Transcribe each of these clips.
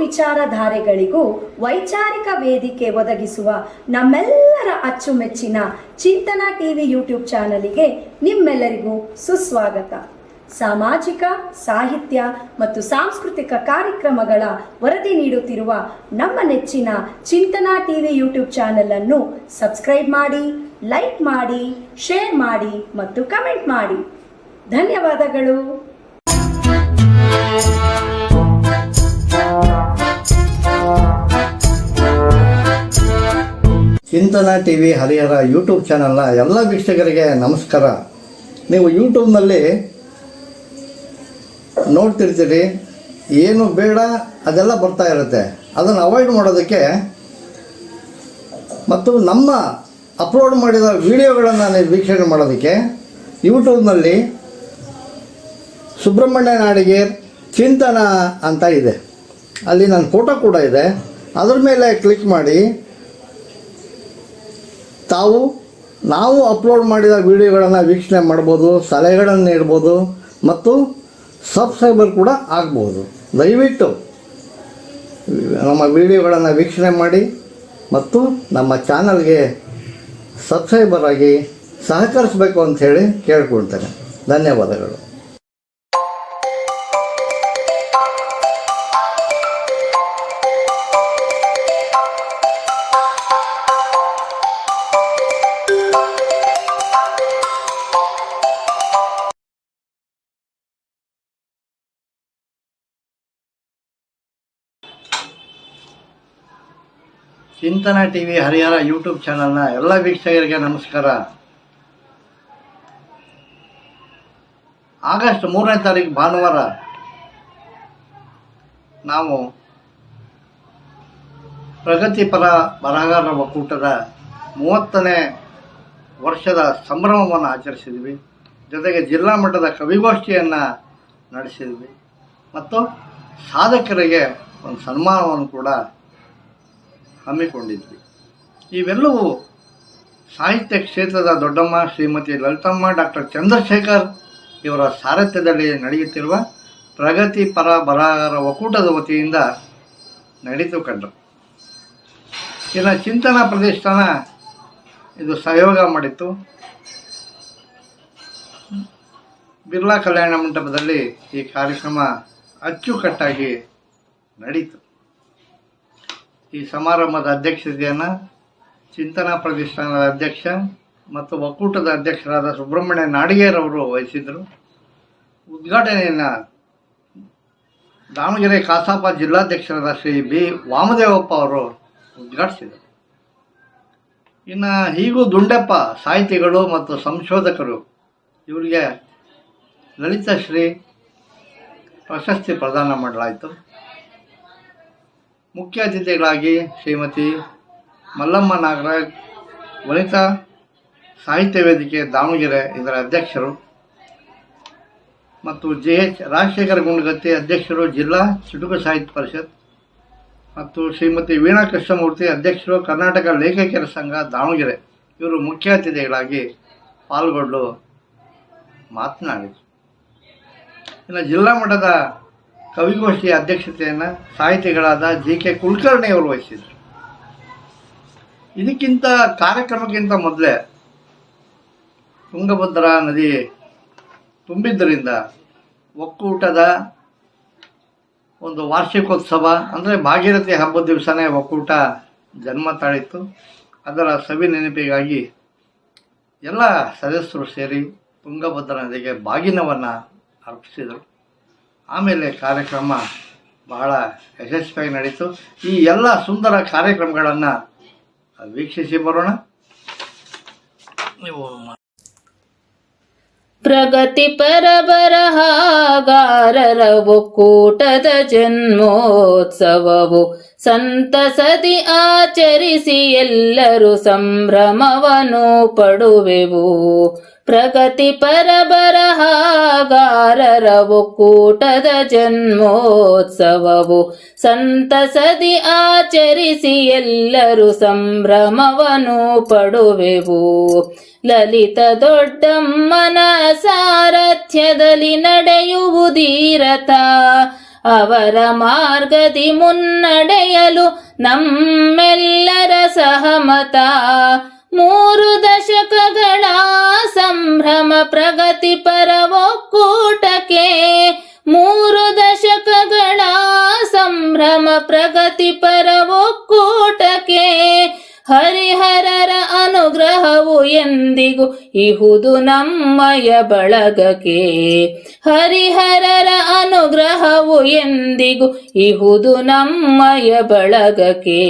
ವಿಚಾರಧಾರೆಗಳಿಗೂ ವೈಚಾರಿಕ ವೇದಿಕೆ ಒದಗಿಸುವ ನಮ್ಮೆಲ್ಲರ ಅಚ್ಚುಮೆಚ್ಚಿನ ಚಿಂತನ ಟಿವಿ ಯೂಟ್ಯೂಬ್ ಚಾನಲಿಗೆ ನಿಮ್ಮೆಲ್ಲರಿಗೂ ಸುಸ್ವಾಗತ. ಸಾಮಾಜಿಕ, ಸಾಹಿತ್ಯ ಮತ್ತು ಸಾಂಸ್ಕೃತಿಕ ಕಾರ್ಯಕ್ರಮಗಳ ವರದಿ ನೀಡುತ್ತಿರುವ ನಮ್ಮ ನೆಚ್ಚಿನ ಚಿಂತನ ಟಿವಿ ಯೂಟ್ಯೂಬ್ ಚಾನೆಲ್ ಅನ್ನು ಸಬ್ಸ್ಕ್ರೈಬ್ ಮಾಡಿ, ಲೈಕ್ ಮಾಡಿ, ಶೇರ್ ಮಾಡಿ ಮತ್ತು ಕಮೆಂಟ್ ಮಾಡಿ. ಧನ್ಯವಾದಗಳು. ಚಿಂತನ ಟಿವಿ ಹರಿಹರ ಯೂಟ್ಯೂಬ್ ಚಾನಲ್ನ ಎಲ್ಲ ವೀಕ್ಷಕರಿಗೆ ನಮಸ್ಕಾರ. ನೀವು ಯೂಟ್ಯೂಬ್ನಲ್ಲಿ ನೋಡ್ತಿರ್ತೀರಿ, ಏನು ಬೇಡ ಅದೆಲ್ಲ ಬರ್ತಾ ಇರುತ್ತೆ. ಅದನ್ನು ಅವಾಯ್ಡ್ ಮಾಡೋದಕ್ಕೆ ಮತ್ತು ನಮ್ಮ ಅಪ್ಲೋಡ್ ಮಾಡಿದ ವಿಡಿಯೋಗಳನ್ನು ನೀವು ವೀಕ್ಷಣೆ ಮಾಡೋದಕ್ಕೆ ಯೂಟ್ಯೂಬ್ನಲ್ಲಿ ಸುಬ್ರಹ್ಮಣ್ಯ ನಾಡಿಗೇರ್ ಚಿಂತನ ಅಂತ ಇದೆ. ಅಲ್ಲಿ ನನ್ನ ಫೋಟೋ ಕೂಡ ಇದೆ. ಅದ್ರ ಮೇಲೆ ಕ್ಲಿಕ್ ಮಾಡಿ ನಾವು ಅಪ್ಲೋಡ್ ಮಾಡಿದ ವಿಡಿಯೋಗಳನ್ನು ವೀಕ್ಷಣೆ ಮಾಡ್ಬೋದು, ಸಲಹೆಗಳನ್ನು ನೀಡ್ಬೋದು ಮತ್ತು ಸಬ್ಸ್ಕ್ರೈಬರ್ ಕೂಡ ಆಗ್ಬೋದು. ದಯವಿಟ್ಟು ನಮ್ಮ ವಿಡಿಯೋಗಳನ್ನು ವೀಕ್ಷಣೆ ಮಾಡಿ ಮತ್ತು ನಮ್ಮ ಚಾನಲ್ಗೆ ಸಬ್ಸ್ಕ್ರೈಬರ್ ಆಗಿ ಸಹಕರಿಸಬೇಕು ಅಂಥೇಳಿ ಕೇಳ್ಕೊಳ್ತೇನೆ. ಧನ್ಯವಾದಗಳು. ಚಿಂತನ ಟಿವಿ ಹರಿಹರ ಯೂಟ್ಯೂಬ್ ಚಾನಲ್ನ ಎಲ್ಲ ವೀಕ್ಷಕರಿಗೆ ನಮಸ್ಕಾರ. ಆಗಸ್ಟ್ 3ನೇ ತಾರೀಕು ಭಾನುವಾರ ನಾವು ಪ್ರಗತಿಪರ ಬರಹಗಾರರ ಒಕ್ಕೂಟದ 30ನೇ ವರ್ಷದ ಸಂಭ್ರಮವನ್ನು ಆಚರಿಸಿದ್ವಿ. ಜೊತೆಗೆ ಜಿಲ್ಲಾ ಮಟ್ಟದ ಕವಿಗೋಷ್ಠಿಯನ್ನು ನಡೆಸಿದ್ವಿ ಮತ್ತು ಸಾಧಕರಿಗೆ ಒಂದು ಸನ್ಮಾನವನ್ನು ಕೂಡ ಹಮ್ಮಿಕೊಂಡಿದ್ವಿ. ಇವೆಲ್ಲವೂ ಸಾಹಿತ್ಯ ಕ್ಷೇತ್ರದ ದೊಡ್ಡಮ್ಮ ಶ್ರೀಮತಿ ಲಲಿತಮ್ಮ ಡಾಕ್ಟರ್ ಚಂದ್ರಶೇಖರ್ ಇವರ ಸಾರಥ್ಯದಲ್ಲಿ ನಡೆಯುತ್ತಿರುವ ಪ್ರಗತಿಪರ ಬರಹಗಾರರ ಒಕ್ಕೂಟದ ವತಿಯಿಂದ ನಡೀತು ಕಂಡರು. ಇನ್ನು ಚಿಂತನಾ ಪ್ರತಿಷ್ಠಾನ ಇದು ಸಹಯೋಗ ಮಾಡಿತ್ತು. ಬಿರ್ಲಾ ಕಲ್ಯಾಣ ಮಂಟಪದಲ್ಲಿ ಈ ಕಾರ್ಯಕ್ರಮ ಅಚ್ಚುಕಟ್ಟಾಗಿ ನಡೀತು. ಈ ಸಮಾರಂಭದ ಅಧ್ಯಕ್ಷತೆಯನ್ನು ಚಿಂತನಾ ಪ್ರತಿಷ್ಠಾನದ ಅಧ್ಯಕ್ಷ ಮತ್ತು ಒಕ್ಕೂಟದ ಅಧ್ಯಕ್ಷರಾದ ಸುಬ್ರಹ್ಮಣ್ಯ ನಾಡಿಗೇರ್ ಅವರು ವಹಿಸಿದರು. ಉದ್ಘಾಟನೆಯನ್ನು ದಾವಣಗೆರೆ ಕಸಾಪ ಜಿಲ್ಲಾಧ್ಯಕ್ಷರಾದ ಶ್ರೀ ಬಿ ವಾಮದೇವಪ್ಪ ಅವರು ಉದ್ಘಾಟಿಸಿದರು. ಇನ್ನು ಹೀಗೂ ದುಂಡೆಪ್ಪ ಸಾಹಿತಿಗಳು ಮತ್ತು ಸಂಶೋಧಕರು ಇವರಿಗೆ ಲಲಿತಶ್ರೀ ಪ್ರಶಸ್ತಿ ಪ್ರದಾನ ಮಾಡಲಾಯಿತು. ಮುಖ್ಯ ಅತಿಥಿಗಳಾಗಿ ಶ್ರೀಮತಿ ಮಲ್ಲಮ್ಮ ನಾಗರಾಜ್, ವನಿತಾ ಸಾಹಿತ್ಯ ವೇದಿಕೆ ದಾವಣಗೆರೆ ಇದರ ಅಧ್ಯಕ್ಷರು ಮತ್ತು JH ರಾಜಶೇಖರ ಗುಂಡಗತ್ತಿ ಅಧ್ಯಕ್ಷರು ಜಿಲ್ಲಾ ಚುಟುಕು ಸಾಹಿತ್ಯ ಪರಿಷತ್ ಮತ್ತು ಶ್ರೀಮತಿ ವೀಣಾ ಕೃಷ್ಣಮೂರ್ತಿ ಅಧ್ಯಕ್ಷರು ಕರ್ನಾಟಕ ಲೇಖಕಿಯರ ಸಂಘ ದಾವಣಗೆರೆ ಇವರು ಮುಖ್ಯ ಅತಿಥಿಗಳಾಗಿ ಪಾಲ್ಗೊಂಡು ಮಾತನಾಡಿದರು. ಇನ್ನು ಜಿಲ್ಲಾ ಮಟ್ಟದ ಕವಿಗೋಷ್ಠಿಯ ಅಧ್ಯಕ್ಷತೆಯನ್ನು ಸಾಹಿತಿಗಳಾದ JK ಕುಲಕರ್ಣಿ ಅವರು ವಹಿಸಿದರು. ಇದಕ್ಕಿಂತ ಕಾರ್ಯಕ್ರಮಕ್ಕಿಂತ ಮೊದಲೇ ತುಂಗಭದ್ರಾ ನದಿ ತುಂಬಿದ್ದರಿಂದ ಒಕ್ಕೂಟದ ಒಂದು ವಾರ್ಷಿಕೋತ್ಸವ ಅಂದರೆ ಭಾಗೀರಥಿ ಹಬ್ಬದ ದಿವಸನೇ ಒಕ್ಕೂಟ ಜನ್ಮ ತಾಳಿತ್ತು. ಅದರ ಸವಿ ನೆನಪಿಗಾಗಿ ಎಲ್ಲ ಸದಸ್ಯರು ಸೇರಿ ತುಂಗಭದ್ರಾ ನದಿಗೆ ಬಾಗಿನವನ್ನು ಅರ್ಪಿಸಿದರು. ಆಮೇಲೆ ಕಾರ್ಯಕ್ರಮ ಬಹಳ ಯಶಸ್ವಿಯಾಗಿ ನಡೀತು. ಈ ಎಲ್ಲ ಸುಂದರ ಕಾರ್ಯಕ್ರಮಗಳನ್ನು ವೀಕ್ಷಿಸಿ ಬರೋಣ. ನೀವು ಪ್ರಗತಿಪರ ಬರಹಗಾರರ ಒಕ್ಕೂಟದ ಜನ್ಮೋತ್ಸವವು ಸಂತಸದಿ ಆಚರಿಸಿ ಎಲ್ಲರೂ ಸಂಭ್ರಮವನ್ನು ಪಡುವೆವು. ಪ್ರಗತಿಪರ ಬರಹಗಾರರ ಒಕ್ಕೂಟದ ಜನ್ಮೋತ್ಸವವು ಸಂತಸದಿ ಆಚರಿಸಿ ಎಲ್ಲರೂ ಸಂಭ್ರಮವನ್ನು ಪಡುವೆವು. ಲಲಿತ ದೊಡ್ಡಮ್ಮನ ಸಾರಥ್ಯದಲ್ಲಿ ನಡೆಯುವುದೀರಥ ಅವರ ಮಾರ್ಗದಿ ಮುನ್ನಡೆಯಲು ನಮ್ಮೆಲ್ಲರ ಸಹಮತ. 3 ದಶಕಗಳ ಸಂಭ್ರಮ ಪ್ರಗತಿಪರ ಒಕ್ಕೂಟಕ್ಕೆ, 3 ದಶಕಗಳ ಸಂಭ್ರಮ ಪ್ರಗತಿಪರ ಒಕ್ಕೂಟಕ್ಕೆ. ಹರಿಹರರ ಅನುಗ್ರಹವು ಎಂದಿಗೂ ಇಹುದು ನಮ್ಮಯ ಬಳಗಕ್ಕೆ. ಹರಿಹರರ ಅನುಗ್ರಹವು ಎಂದಿಗೂ ಇಹುದು ನಮ್ಮಯ ಬಳಗಕ್ಕೆ.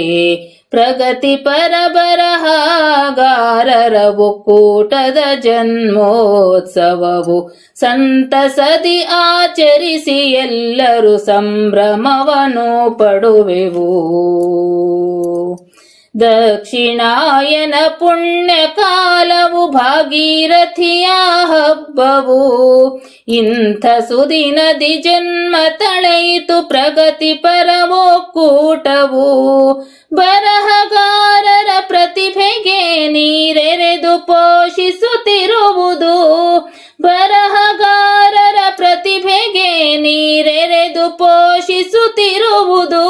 ಪ್ರಗತಿಪರ ಬರಹಗಾರರ ಒಕ್ಕೂಟದ ಜನ್ಮೋತ್ಸವವು ಸಂತಸದಿ ಆಚರಿಸಿ ಎಲ್ಲರೂ ಸಂಭ್ರಮವನ್ನು ಪಡುವೆವು. ದಕ್ಷಿಣಾಯನ ಪುಣ್ಯ ಕಾಲವು ಭಾಗೀರಥಿಯ ಹಬ್ಬವು. ಇಂಥ ಸುದಿನದಿ ಜನ್ಮ ತಳೆಯಿತು ಪ್ರಗತಿಪರ ಒಕ್ಕೂಟವು. ಬರಹಗಾರರ ಪ್ರತಿಭೆಗೆ ನೀರೆರೆದು ಪೋಷಿಸುತ್ತಿರುವುದು. ಬರಹಗಾರರ ಪ್ರತಿಭೆಗೆ ನೀರೆರೆದು ಪೋಷಿಸುತ್ತಿರುವುದು.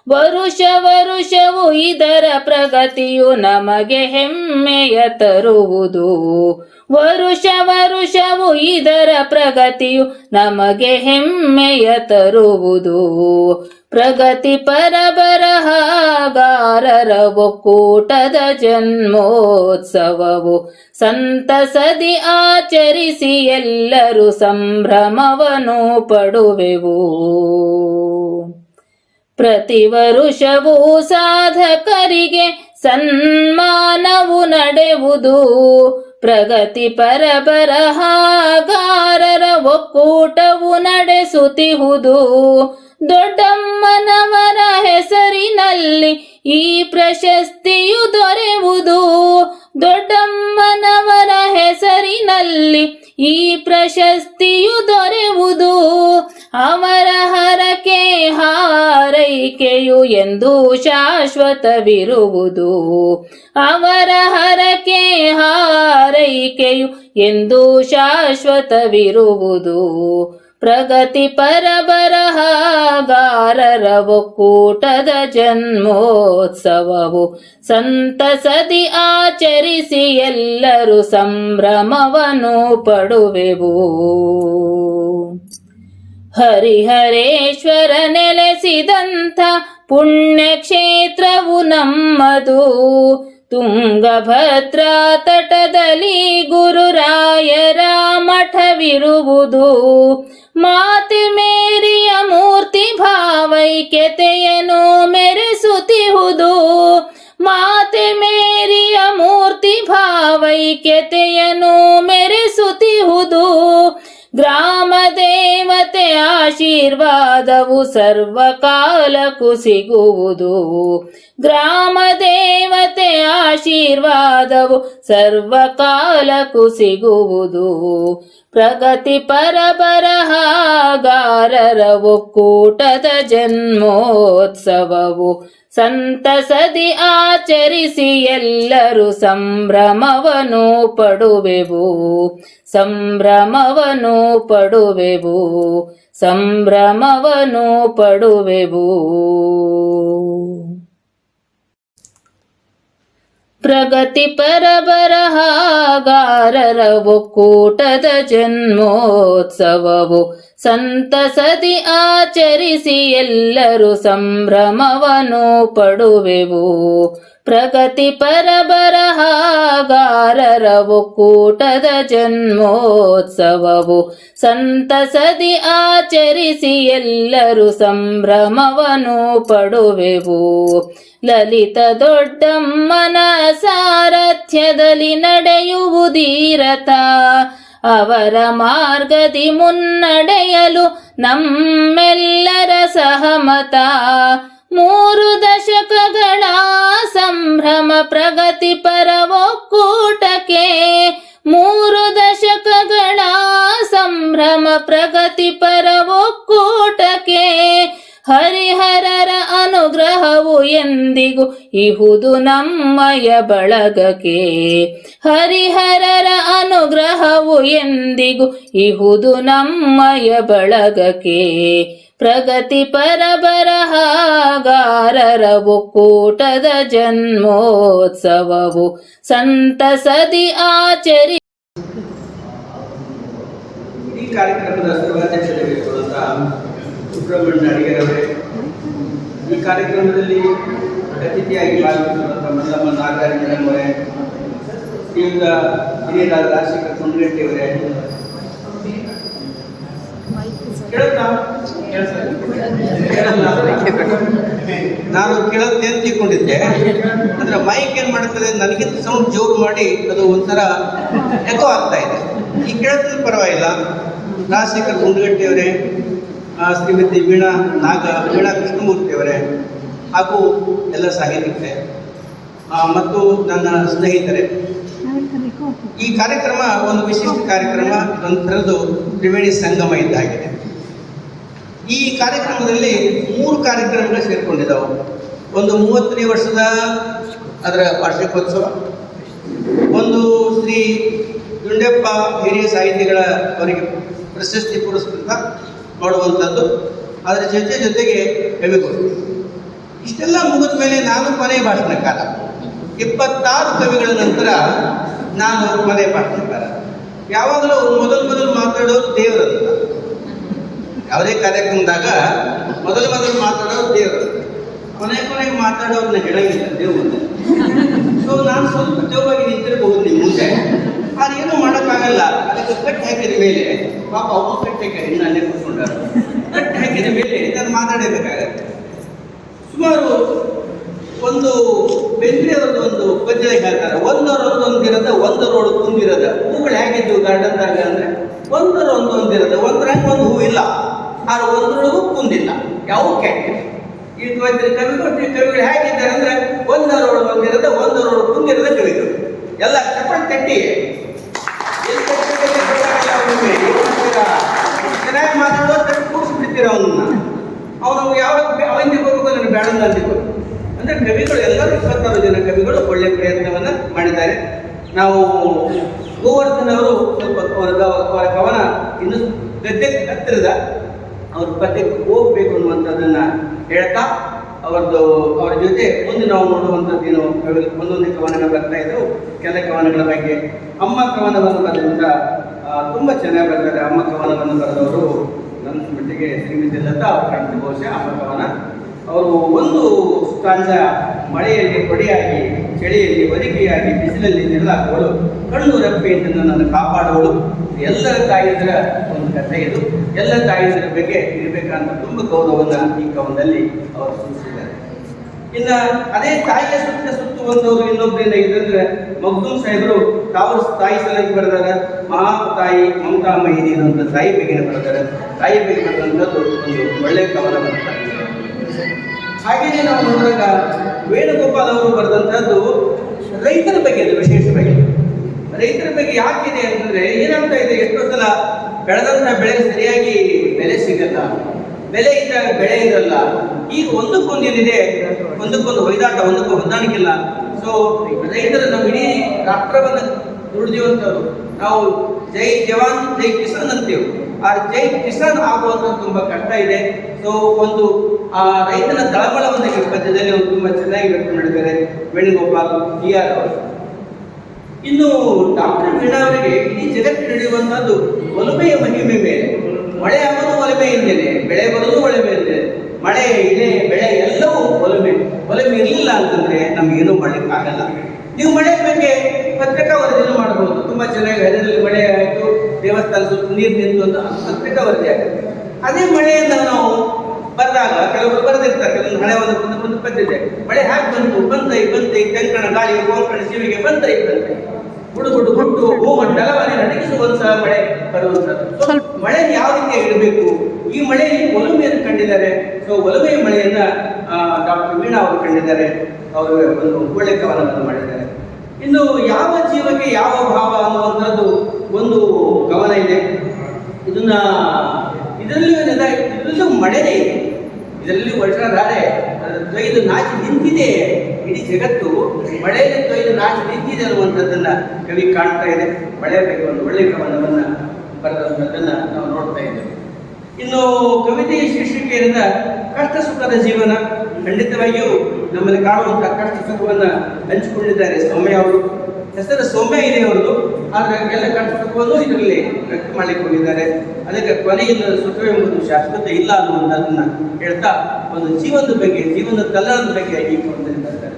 ವರುಷ ವರುಷವು ಇದರ ಪ್ರಗತಿಯು ನಮಗೆ ಹೆಮ್ಮೆಯ ತರುವುದು. ವರುಷ ವರುಷವು ಇದರ ಪ್ರಗತಿಯು ನಮಗೆ ಹೆಮ್ಮೆಯ ತರುವುದು. ಪ್ರಗತಿಪರ ಬರಹಗಾರರ ಒಕ್ಕೂಟದ ಜನ್ಮೋತ್ಸವವು ಸಂತಸದಿ ಆಚರಿಸಿ ಎಲ್ಲರೂ ಸಂಭ್ರಮವನ್ನು ಪಡುವೆವು. ಪ್ರತಿ ವರುಷವೂ ಸಾಧಕರಿಗೆ ಸನ್ಮಾನವು ನಡೆಯುವುದು. ಪ್ರಗತಿಪರ ಬರಹಗಾರರ ಒಕ್ಕೂಟವು ನಡೆಸುತ್ತಿಹುದು. ದೊಡ್ಡಮ್ಮನವರ ಹೆಸರಿನಲ್ಲಿ ಈ ಪ್ರಶಸ್ತಿಯು ದೊರೆಯುವುದು. ದೊಡ್ಡಮ್ಮನವರ ಹೆಸರಿನಲ್ಲಿ ಈ ಪ್ರಶಸ್ತಿಯು ದೊರೆಯುವುದು. ಅವರ ಹರಕೆ ಹಾರೈಕೆಯು ಎಂದು ಶಾಶ್ವತವಿರುವುದು. ಅವರ ಹರಕೆ ಹಾರೈಕೆಯು ಎಂದು ಶಾಶ್ವತವಿರುವುದು. ಪ್ರಗತಿಪರ ಬರಹಗಾರರ ಒಕ್ಕೂಟದ ಜನ್ಮೋತ್ಸವವು ಸಂತಸದಿ ಆಚರಿಸಿ ಎಲ್ಲರೂ ಸಂಭ್ರಮವನ್ನು ಪಡುವೆವು. ಹರಿಹರೇಶ್ವರ ನೆಲೆಸಿದಂಥ ಪುಣ್ಯಕ್ಷೇತ್ರವು ನಮ್ಮದು. ತುಂಗಭದ್ರಾ ತಟದಲ್ಲಿ ಗುರುರಾಯರ ಮಠವಿರುವುದು. ಮಾತೆ ಮೇರಿಯ ಮೂರ್ತಿ ಭಾವೈಕ್ಯತೆಯನ್ನು ಮೆರೆಸುತ್ತಿಹುದು. ಮಾತೆ ಮೇರಿಯ ಮೂರ್ತಿ ಭಾವೈಕ್ಯತೆಯನ್ನು ಮೆರೆಸುತ್ತಿಹುದು. ಗ್ರಾಮ ದೇವತೆ ಆಶೀರ್ವಾದವು ಸರ್ವಕಾಲಕ್ಕೂ ಸಿಗುವುದು. ಗ್ರಾಮ ದೇವತೆ ಆಶೀರ್ವಾದವು ಸರ್ವಕಾಲಕ್ಕೂ ಸಿಗುವುದು. ಪ್ರಗತಿಪರ ಬರಹಗಾರರ ಒಕ್ಕೂಟದ ಜನ್ಮೋತ್ಸವವು ಸಂತಸದಿ ಆಚರಿಸಿ ಎಲ್ಲರೂ ಸಂಭ್ರಮವನ್ನು ಪಡುವೆವು. ಸಂಭ್ರಮವನ್ನು ಪಡುವೆವು. ಸಂಭ್ರಮವನ್ನು ಪಡುವೆವು. ಪ್ರಗತಿಪರ ಬರಹಗಾರರ ಒಕ್ಕೂಟದ ಜನ್ಮೋತ್ಸವವು ಸಂತಸದಿ ಆಚರಿಸಿ ಎಲ್ಲರೂ ಸಂಭ್ರಮವನ್ನು ಪಡುವೆವು. ಪ್ರಗತಿಪರ ಬರಹಗಾರರ ಒಕ್ಕೂಟದ ಜನ್ಮೋತ್ಸವವು ಸಂತಸದಿ ಆಚರಿಸಿ ಎಲ್ಲರೂ ಸಂಭ್ರಮವನ್ನು ಪಡುವೆವು. ಲಲಿತ ದೊಡ್ಡಮ್ಮನ ಸಾರಥ್ಯದಲ್ಲಿ ನಡೆಯುವುದೀರಥ. ಅವರ ಮಾರ್ಗದಿ ಮುನ್ನಡೆಯಲು ನಮ್ಮೆಲ್ಲರ ಸಹಮತ. 3 ದಶಕಗಳ ಸಂಭ್ರಮ ಪ್ರಗತಿಪರ ಒಕ್ಕೂಟಕ್ಕೆ. 3 ದಶಕಗಳ ಸಂಭ್ರಮ ಪ್ರಗತಿಪರ ಒಕ್ಕೂಟಕ್ಕೆ. ಹರಿಹರರ ಅನುಗ್ರಹವು ಎಂದಿಗೂ ಇಹುದು ನಮ್ಮಯ ಬಳಗಕ್ಕೆ. ಹರಿಹರರ ಅನುಗ್ರಹವು ಎಂದಿಗೂ ಇಹುದು ನಮ್ಮಯ ಬಳಗಕ್ಕೆ. ಪ್ರಗತಿಪರ ಬರಹಗಾರರ ಒಕ್ಕೂಟದ ಜನ್ಮೋತ್ಸವವು ಸಂತಸದಿ ಆಚರಿ. ಈ ಕಾರ್ಯಕ್ರಮದ ಸರ್ವಾಧ್ಯಕ್ಷರಾಗಿರುವಂತಹ ಸುಬ್ರಹ್ಮಣ್ಯ ಅಡಿಗರವರೇ, ಈ ಕಾರ್ಯಕ್ರಮದಲ್ಲಿ ಅತಿಥಿಯಾಗಿ ಭಾಗವಹಿಸಿರುವಂತಹ ಮಲ್ಲಮ್ಮ ನಾಗರಾಜ್ ಮೇಡಮ್ ಅವರೇ, ಶ್ರೀಯುತ ಹಿರಿಯರಾದ ರಾಜಶೇಖರ್ ಕುಂಡ್ರೆಡ್ಡಿಯವರೇ, ನಾನು ಕೇಳತ್ತೆ ಅಂತ ತಿಳ್ಕೊಂಡಿದ್ದೆ. ಅಂದ್ರೆ ಮೈಕ್ ಏನ್ ಮಾಡುತ್ತದೆ, ನನಗಿಂತ ಸೌಂಡ್ ಜೋರು ಮಾಡಿ ಅದು ಒಂಥರ ಎಕೋ ಆಗ್ತಾ ಇದೆ. ಈ ಕೇಳೋದ್ರಲ್ಲಿ ಪರವಾಗಿಲ್ಲ. ರಾಜಶೇಖರ್ ಗುಂಡಗಟ್ಟಿಯವರೇ, ಶ್ರೀಮತಿ ವೀಣಾ ಕೃಷ್ಣಮೂರ್ತಿಯವರೇ, ಹಾಗೂ ಎಲ್ಲ ಸಾಹಿತ್ಯಕ್ಕೆ ಮತ್ತು ನನ್ನ ಸ್ನೇಹಿತರೆ, ಈ ಕಾರ್ಯಕ್ರಮ ಒಂದು ವಿಶಿಷ್ಟ ಕಾರ್ಯಕ್ರಮ, ಒಂಥರದ್ದು ತ್ರಿವೇಣಿ ಸಂಗಮ ಇದ್ದಾಗಿದೆ. ಈ ಕಾರ್ಯಕ್ರಮದಲ್ಲಿ 3 ಕಾರ್ಯಕ್ರಮಗಳು ಸೇರ್ಕೊಂಡಿದ್ದಾವೆ. ಒಂದು 30ನೇ ವರ್ಷದ ಅದರ ವಾರ್ಷಿಕೋತ್ಸವ, ಒಂದು ಶ್ರೀ ದುಂಡೆಪ್ಪ ಹಿರಿಯ ಸಾಹಿತಿಗಳ ಅವರಿಗೆ ಪ್ರಶಸ್ತಿ ಪುರಸ್ಕೃತ ಮಾಡುವಂಥದ್ದು, ಅದರ ಜೊತೆಗೆ ಕವಿಗೋಷ್ಠಿ. ಇಷ್ಟೆಲ್ಲ ಮುಗಿದ ಮೇಲೆ ನಾನು ಕೊನೆಯ ಭಾಷಣಕಾರ. 26 ಕವಿಗಳ ನಂತರ ನಾನು ಕೊನೆಯ ಭಾಷಣಕಾರ. ಯಾವಾಗಲೂ ಮೊದಲು ಮಾತಾಡೋರು ದೇವರಂತ. ಯಾವುದೇ ಕಾರ್ಯಕ್ರಮದಾಗ ಮೊದಲು ಮಾತಾಡೋರು ದೇವರು, ಕೊನೆಗೆ ಮಾತಾಡೋರನ್ನ ಹೇಳಂಗಿಲ್ಲ ದೇವ್ರನ್ನ. ಸೊ ನಾನು ಸ್ವಲ್ಪ ದೇವವಾಗಿ ನಿಂತಿರಬಹುದು ನಿಮ್ಮ ಮುಂದೆ, ಅದೇನು ಮಾಡೋಕ್ಕಾಗಲ್ಲ. ಅದಕ್ಕೆ ಕಟ್ಟಿ ಹಾಕಿದ ಮೇಲೆ ಪಾಪ ಅವ್ರು ಕಟ್ಟಿ ಹಾಕಿ ನನ್ನೇ ಕೂತ್ಕೊಂಡಾರ. ಕಟ್ಟಿ ಹಾಕಿದ ಮೇಲೆ ನಾನು ಮಾತಾಡಬೇಕಾಗತ್ತೆ. ಸುಮಾರು ಒಂದು ಬೆಂಗಳೂರದ ಒಂದು ಪದ್ಯದಲ್ಲಿ ಹೇಳ್ತಾರೆ, ಒಂದರೊಂದಿರದ ಒಂದರೋಡು ತುಂಬಿರದ ಹೂಗಳು ಹೇಗಿದ್ದು ಗಾರ್ಡನ್ದಾಗ ಅಂದ್ರೆ ಒಂದರೊಂದಿರದ ಒಂದರಂಗ ಒಂದು ಹೂ ಇಲ್ಲ, ಆದ್ರೆ ಒಂದರೊಳಗೂ ಕುಂದಿಲ್ಲ. ಯಾವ ಕೆಟ್ಟ ಈ ಕವಿಗಳು ಹೇಗಿದ್ದಾರೆ ಅಂದ್ರೆ ಒಂದರೋಡು ಒಂದಿರದ ಒಂದರೋಡು ಕುಂದಿರದ ಕವಿಗಳು ಎಲ್ಲ ಚಪ್ಪಲ್ ತಟ್ಟಿ ಚೆನ್ನಾಗಿ ಮಾತಾಡೋ ಕೂಡಿಸ್ಬಿಡ್ತೀರ ಅವನ್ನ. ಅವನು ಯಾವಾಗ ಅವನಿಗೆ ಹೋಗ್ಬೇಕು, ನನಗೆ ಬೇಡ ಅಂತಿದ್ರು. ಅಂದ್ರೆ ಕವಿಗಳು ಎಲ್ಲರೂ 26 ಜನ ಕವಿಗಳು ಒಳ್ಳೆಯ ಪ್ರಯತ್ನವನ್ನ ಮಾಡಿದ್ದಾರೆ. ನಾವು ಗೋವರ್ಧನ್ ಅವರು ಸ್ವಲ್ಪ ಅವರ ಕವನ ಇನ್ನು ಗದ್ಯಕ್ಕೆ ಹತ್ತಿರದ ಅವ್ರ ಪದ್ಯಕ್ಕೆ ಹೋಗ್ಬೇಕು ಅನ್ನುವಂಥದ್ದನ್ನ ಹೇಳ್ತಾ ಅವರ ಜೊತೆ ಮುಂದೆ ನಾವು ನೋಡುವಂಥದ್ದೇನು ಒಂದೊಂದೇ ಕವನಗಳು ಬರ್ತಾ ಇದ್ದವು. ಕೆಲ ಕವನಗಳ ಬಗ್ಗೆ ಅಮ್ಮ ಕವನವನ್ನು ಬರೆದಂತ ತುಂಬ ಚೆನ್ನಾಗಿ ಬರ್ತಾರೆ. ಅಮ್ಮ ಕವನವನ್ನು ಬರೆದವರು ನನ್ನ ಮಟ್ಟಿಗೆ ಶ್ರೀಮತಿ ಲತಾ ಅವರು ಕಾಣ್ತಾರೆ. ಬಹುಶಃ ಅಮ್ಮ ಕವನ ಅವರು ಒಂದು ಸ್ಟಾಂಜ ಮಳೆಯಲ್ಲಿ ಕೊಡೆಯಾಗಿ, ಚಳಿಯಲ್ಲಿ ಒದಗಿಯಾಗಿ, ಬಿಸಿಲಲ್ಲಿ ನೆರಳಾಗುವಳು, ಕಣ್ಣು ರೆಪ್ಪೆಯಿಂದ ನನ್ನನ್ನು ಕಾಪಾಡುವಳು. ಎಲ್ಲರ ತಾಯಿಯರ ಒಂದು ಕಥೆ ಇದು. ಎಲ್ಲ ತಾಯಿಯರ ಬಗ್ಗೆ ಇರಬೇಕಂತ ತುಂಬ ಗೌರವವನ್ನು ಈ ಕವನದಲ್ಲಿ ಅವರು ಸೂಚಿಸಿದ್ದಾರೆ. ಇನ್ನು ಅದೇ ತಾಯಿಯ ಸುತ್ತುವಂಥವ್ರು ಇನ್ನೊಬ್ಬರಿಂದ ಇದಂದ್ರೆ ಮಗ್ದೂಮ್ ಸಾಹೇಬರು ತಾಯಿ ಸಲಹೆ ಬರೆದಾರ. ಮಹಾ ತಾಯಿ ಮಮತಾ ಮಹಿನಿ ಅನ್ನುವಂಥ ತಾಯಿ ಬಗ್ಗೆ ಬರೆದಾರೆ. ತಾಯಿ ಬಗ್ಗೆ ಬರೆದಂಥದ್ದು ಒಂದು ಒಳ್ಳೆಯ ಕವನವನ್ನು ಬರೆದಿದ್ದಾರೆ. ಹಾಗೆಯೇ ನಾವು ನೋಡಿದಾಗ ವೇಣುಗೋಪಾಲ್ ಅವರು ಬರೆದಂಥದ್ದು ರೈತರ ಬಗ್ಗೆ, ಅದು ವಿಶೇಷವಾಗಿ ರೈತರ ಬಗ್ಗೆ ಯಾಕಿದೆ ಅಂತಂದ್ರೆ ಏನಾಗ್ತಾ ಇದೆ, ಎಷ್ಟೋ ಸಲ ಬೆಳೆದಂಥ ಬೆಳೆ ಸರಿಯಾಗಿ ಬೆಲೆ ಸಿಗಲ್ಲ, ಬೆಲೆ ಇದ್ದಾಗ ಬೆಳೆ ಇರಲ್ಲ. ಈಗ ಒಂದಕ್ಕೊಂದೇನಿದೆ, ಒಂದಕ್ಕೊಂದು ಹೊಯ್ದಾಟ, ಒಂದಕ್ಕೊಂದು ಹೊಂದಾಣಿಕಿಲ್ಲ. ಸೊ ರೈತರು ನಮ್ಮ ಇಡೀ ರಾಷ್ಟ್ರವನ್ನು ದುಡಿದಿರುವಂಥವ್ರು. ನಾವು ಜೈ ಜವಾನ್ ಜೈ ಕಿಸಾನ್ ಅಂತೀವಿ. ಆ ಜೈ ಕಿಸಾನ್ ಆಗುವಂಥದ್ದು ತುಂಬಾ ಕಷ್ಟ ಇದೆ. ಸೊ ಒಂದು ಆ ರೈತನ ತಳಮಳವನ್ನು ಈ ಪದ್ಯದಲ್ಲಿ ಅವರು ತುಂಬಾ ಚೆನ್ನಾಗಿ ವ್ಯಕ್ತ ಮಾಡಿದ್ದಾರೆ ವೇಣುಗೋಪಾಲ್ TR ಅವರು. ಇನ್ನು ಡಾಕ್ಟರ್ ವೀಣಾ ಅವರಿಗೆ ಇಡೀ ಜಗತ್ತು ನಡೆಯುವಂತಹದ್ದು ಒಲಮೆಯ ಮಹಿಮೆ ಮೇಲೆ. ಮಳೆ ಆಗೋದು ಒಲಮೆಯಿಂದೇನೆ, ಬೆಳೆ ಬರೋದು ಒಲಮೆಯಿಂದೆ. ಮಳೆ ಇದೆ, ಬೆಳೆ ಎಲ್ಲವೂ ಒಲಮೆ ಇರಲಿಲ್ಲ ಅಂತಂದ್ರೆ ನಮ್ಗೇನು ಮಾಡ್ಲಿಕ್ಕೆ ಆಗಲ್ಲ. ನೀವು ಮಳೆ ಬಗ್ಗೆ ಪತ್ರಿಕಾ ವರದಿಯನ್ನು ಮಾಡಬಹುದು. ತುಂಬಾ ಚೆನ್ನಾಗಿ ಹರಿದಲ್ಲಿ ಮಳೆ ಆಯಿತು, ದೇವಸ್ಥಾನ ಸುತ್ತ ನೀರು ನಿಂತು ಅಂತ ಪತ್ರಿಕಾ ವರದಿ ಆಗುತ್ತೆ. ಅದೇ ಮಳೆಯಿಂದ ನಾವು ಬರೆದಾಗ ಕೆಲವರು ಬರೆದಿರ್ತಾರೆ, ಕೆಲವೊಂದು ಹಳೆ ಒಂದು ಪದ್ಯತೆ, ಮಳೆ ಹ್ಯಾಕ್ ಬಂತೈ ತೆಂಕಣ ಗಾಳಿ ಗೋಕಣ ಶಿವಿಗೆ ಬಂತೈ ಹುಡುಗುಡು ಹುಟ್ಟು ಹೂಮಂಡಲವನ್ನೇ ನಡಗಿಸುವಂತಹ ಮಳೆ ಬರುವಂಥದ್ದು. ಮಳೆ ಯಾವ ರೀತಿ ಇರಬೇಕು, ಈ ಮಳೆಯಲ್ಲಿ ಒಲಮೆಯನ್ನು ಕಂಡಿದ್ದಾರೆ. ಸೊ ಒಲಮೆಯ ಮಳೆಯನ್ನ ಡಾಕ್ಟರ್ ವೀಣಾ ಅವರು ಕಂಡಿದ್ದಾರೆ. ಅವರು ಒಂದು ಒಳ್ಳೆ ಕವನವನ್ನು ಮಾಡಿದ್ದಾರೆ. ಇನ್ನು ಯಾವ ಜೀವಕ್ಕೆ ಯಾವ ಭಾವ ಅನ್ನುವಂಥದ್ದು ಒಂದು ಕವನ ಇದೆ. ಇದರಲ್ಲೂ ಮಳೆನೇ ಇದೆ, ಇದರಲ್ಲಿ ವರ್ಷಧಾರೆ ತೊಯ್ದು ನಾಚಿ ನಿಂತಿದೆ. ಇಡೀ ಜಗತ್ತು ಮಳೆಯಲ್ಲಿ ತೊಯ್ದು ನಾಚಿ ನಿಂತಿದೆ ಅನ್ನುವಂಥದ್ದನ್ನ ಕವಿ ಕಾಣ್ತಾ ಇದೆ. ಮಳೆ ಬಗ್ಗೆ ಒಂದು ಒಳ್ಳೆಯ ಕವನವನ್ನ ಬರೆದಂಥದ್ದನ್ನ ನಾವು ನೋಡ್ತಾ ಇದ್ದೇವೆ. ಇನ್ನು ಕವಿತೆಯ ಶೀರ್ಷಿಕೆ ಸೇರಿದ ಕಷ್ಟ ಸುಖದ ಜೀವನ. ಖಂಡಿತವಾಗಿಯೂ ನಮ್ಮಲ್ಲಿ ಕಾಣುವಂತಹ ಕಷ್ಟ ಸುಖವನ್ನ ಹಂಚಿಕೊಂಡಿದ್ದಾರೆ ಸೌಮ್ಯ ಅವರು. ಹೆಸರು ಸೌಮ್ಯ ಇದೆ ಅವರದು, ಆದ್ರೆ ಎಲ್ಲ ಕಷ್ಟ ಸುಖವನ್ನು ಇದರಲ್ಲಿ ವ್ಯಕ್ತ ಮಾಡಿಕೊಂಡಿದ್ದಾರೆ. ಅದಕ್ಕೆ ಕೊನೆಯಿಲ್ಲದ ಸುಖವೆಂಬುದು ಶಾಶ್ವತ ಇಲ್ಲ ಅನ್ನುವಂಥದ್ದನ್ನ ಹೇಳ್ತಾ ಒಂದು ಜೀವನದ ಬಗ್ಗೆ, ಜೀವನದ ಕಲ್ಯಾಣದ ಬಗ್ಗೆ ಈ ಕೊಡ್ತಾರೆ.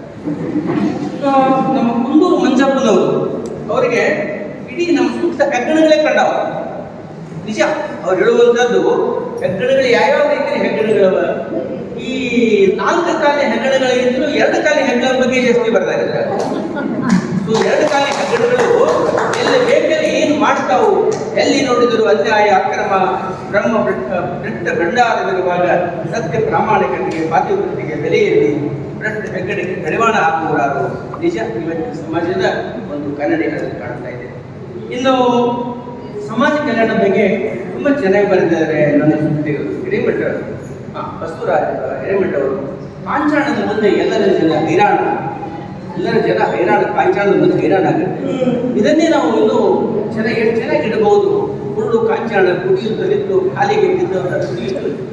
ನಮ್ಮ ಕುಂದೂರು ಮಂಜಪ್ಪನವರು, ಅವರಿಗೆ ಇಡೀ ನಮ್ಮ ಸುತ್ತ ಹೆಗ್ಗಣಗಳೇ ಕಂಡವ. ನಿಜ ಅವ್ರು ಹೇಳುವಂಥದ್ದು, ಹೆಗ್ಗಣಗಳು ಯಾವ್ಯಾವ ರೀತಿಯ ಹೆಗ್ಗಣಗಳವ. ಈ 4 ಕಾಲಿ ಹೆಗ್ಗಣಗಳಿದ್ರು 2 ಕಾಲಿ ಹೆಗ್ಗಣ ಬಗ್ಗೆ ಜಾಸ್ತಿ ಬರ್ತಾ ಇದ್ದಾರೆ. 2 ಕಾಲಿ ಹೆಗ್ಗಣಗಳು ಎಲ್ಲಿ ಬೇಕಲ್ಲಿ ಏನು ಮಾಡ್ತಾವು, ಎಲ್ಲಿ ನೋಡಿದ್ರು ಅನ್ಯಾಯ, ಅಕ್ರಮ, ಬ್ರಹ್ಮ ಭ್ರಷ್ಟ ಭಂಡಾರವಿರುವಾಗ ಸತ್ಯ ಪ್ರಾಮಾಣಿಕತೆಗೆ, ಪಾತಿವೃತ್ತಿಗೆ ಬೆಲೆಯಲ್ಲಿ ಭ್ರಷ್ಟ ಹೆಗ್ಗಣಿಗೆ ಕಡಿವಾಣ ಹಾಕುವರಾರು ನಿಜ ಇವತ್ತಿನ ಸಮಾಜದ ಒಂದು ಕನ್ನಡಿಗಳಲ್ಲಿ ಕಾಣ್ತಾ ಇದೆ. ಇನ್ನು ಸಮಾಜ ಕಲ್ಯಾಣ ಬಗ್ಗೆ ತುಂಬಾ ಚೆನ್ನಾಗಿ ಬರೆದಿದ್ದಾರೆ ನನ್ನ ಸುದ್ದಿಗಳು. ಹಿರೇಮಠ ಬಸವರಾಜ ಹಿರೇಮಠ ಅವರು, ಕಾಂಚಾಣದ ಮುಂದೆ ಎಲ್ಲರ ಜನ ಹೈರಾಣ, ಕಾಂಚಾಣದ ಮುಂದೆ ಹೈರಾಣ ಆಗುತ್ತೆ. ಇದನ್ನೇ ನಾವು ಇನ್ನೂ ಎಷ್ಟು ಚೆನ್ನಾಗಿ ಇಡಬಹುದು. ಹುರುಳು ಕಾಂಚಾಣ ಕುಡಿಯುತ್ತಲಿದ್ದು ಕಾಲಿಗೆ ಬಿದ್ದವರ ಕುಡಿಯುತ್ತಲಿದ್ದು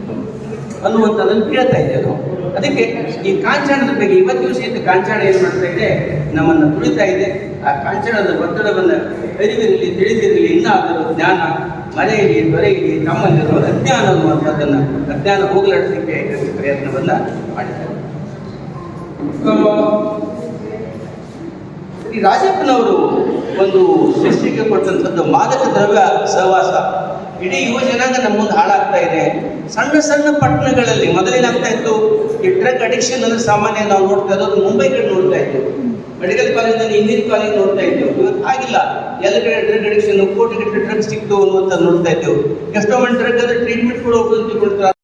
ಅನ್ನುವಂಥದ್ದನ್ನು ಕೇಳ್ತಾ ಇದೆ ಅದು. ಅದಕ್ಕೆ ಈ ಕಾಂಚಾಣದ ಬಗ್ಗೆ ಇವತ್ತಿನ ಸಹಿತ ಕಾಂಚಾಣ ಏನು ಮಾಡ್ತಾ ಇದೆ, ನಮ್ಮನ್ನು ತುಳಿತಾ ಇದೆ. ಆ ಕಾಂಚಾಣದ ಒತ್ತಡವನ್ನು ಅರಿವಿರಲಿ, ತಿಳಿದಿರಲಿ, ಇನ್ನಾದರೂ ಜ್ಞಾನ ಮನೆಯಲ್ಲಿ ದೊರೆಯಲಿ, ನಮ್ಮಲ್ಲಿರುವ ಅಜ್ಞಾನ ಅನ್ನುವಂಥದ್ದನ್ನು ಅಜ್ಞಾನ ಹೋಗಲಾಡಿಸಲಿಕ್ಕೆ ಪ್ರಯತ್ನವನ್ನ ಮಾಡಿದ್ದಾರೆ. ಈ ರಾಜಪ್ಪನವರು ಒಂದು ಸೃಷ್ಟಿಗೆ ಕೊಟ್ಟಂಥದ್ದು ಮಾದಕ ದ್ರವ್ಯ ಸಹವಾಸ ಇಡೀ ಯುವ ಜನಾಂಗ ನಮ್ಮ ಮುಂದೆ ಹಾಳಾಗ್ತಾ ಇದೆ. ಸಣ್ಣ ಸಣ್ಣ ಪಟ್ಟಣಗಳಲ್ಲಿ ಮೊದಲೇನಾಗ್ತಾ ಇತ್ತು, ಈ ಡ್ರಗ್ ಅಡಿಕ್ಷನ್ ಅಂದ್ರೆ ಸಾಮಾನ್ಯ ನಾವು ನೋಡ್ತಾ ಇರೋದು ಮುಂಬೈ ಕಡೆ ನೋಡ್ತಾ ಇತ್ತು, ಮೆಡಿಕಲ್ ಕಾಲೇಜ್ನಲ್ಲಿ ಇಂಜಿನಿಯರಿಂಗ್ ಕಾಲೇಜ್ ನೋಡ್ತಾ ಇದ್ದೆವು. ಇವತ್ತು ಆಗಿಲ್ಲ, ಎಲ್ಲ ಕಡೆ ಡ್ರಗ್ ಅಡಿಕ್ಷನ್, ಕೋಟಿಗಟ್ಟಲೆ ಡ್ರಗ್ ಸಿಕ್ತು ಅನ್ನುವಂಥ ನೋಡ್ತಾ ಇದ್ದೆವು. ಎಷ್ಟೋ ಮಂದಿ ಡ್ರಗ್ ಅಂದ್ರೆ ಟ್ರೀಟ್ಮೆಂಟ್ ಕೂಡ ಹೋಗ್ತಿಕೊಳ್ತಾರೆ.